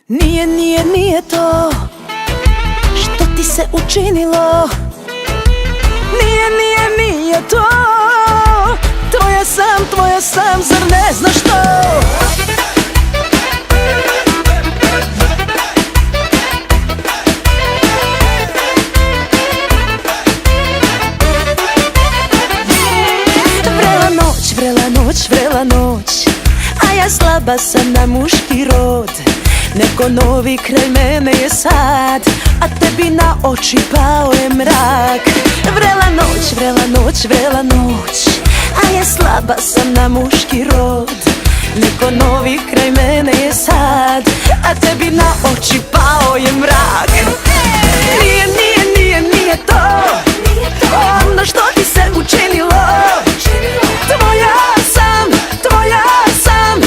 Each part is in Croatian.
Nije to što ti se učinilo. Nije to tvoja sam, zar ne znaš to? Vrela noć, a ja slaba sam na muški rod. Neko novi kraj mene je sad, a tebi na oči pao je mrak. Vrela noć, a ja slaba sam na muški rod. Neko novi kraj mene je sad, a tebi na oči pao je mrak. Nije to ono što ti se učinilo. Tvoja sam,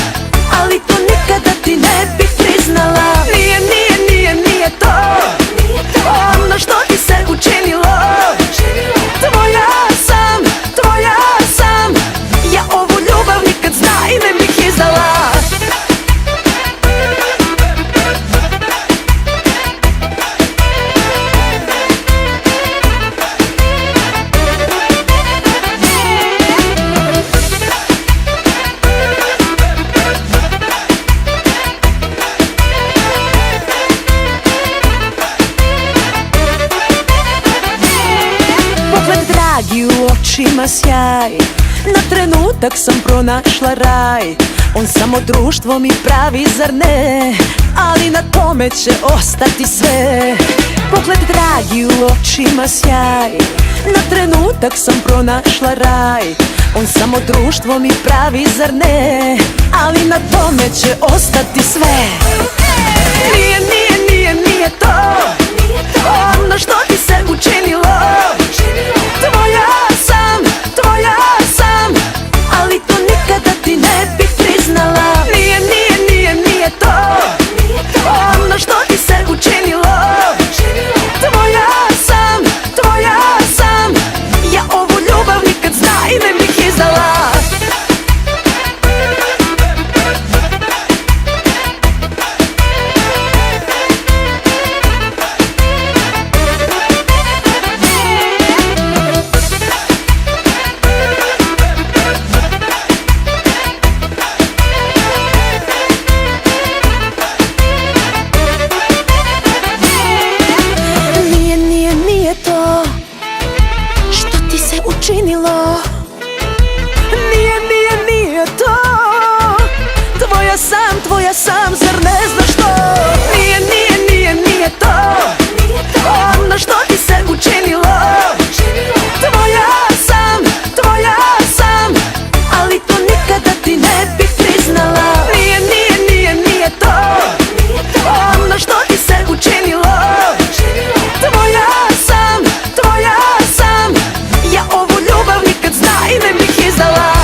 ali to nikada ti ne bih priznala. Nije to ono što ti se učinilo. Tvoja sam, ja ovu ljubav nikad zna i ne bih izdala. Dragi u očima sjaj, na trenutak sam pronašla raj. On samo društvo mi pravi, zar ne? Ali na tome će ostati sve. Pogled dragi u očima sjaj, na trenutak sam pronašla raj. On samo društvo mi pravi, zar ne? Ali na tome će ostati sve. Nije to ono što ti se učinilo. Tvoja sam, ali to nikada ti ne bih priznala. Nije to ono što ti se učinilo. Tvoja sam, ja ovu ljubav nikad zna i ne bih izdala. Učinilo. Nije to tvoja sam, zar ne znaš to? Nije to ono što ti se učinilo. Tvoja sam, ali to nikada ti ne bih priznala. Nije to ono što ti se učinilo. Tvoja sam, ja ovu ljubav nikad zna i ne bih izdala.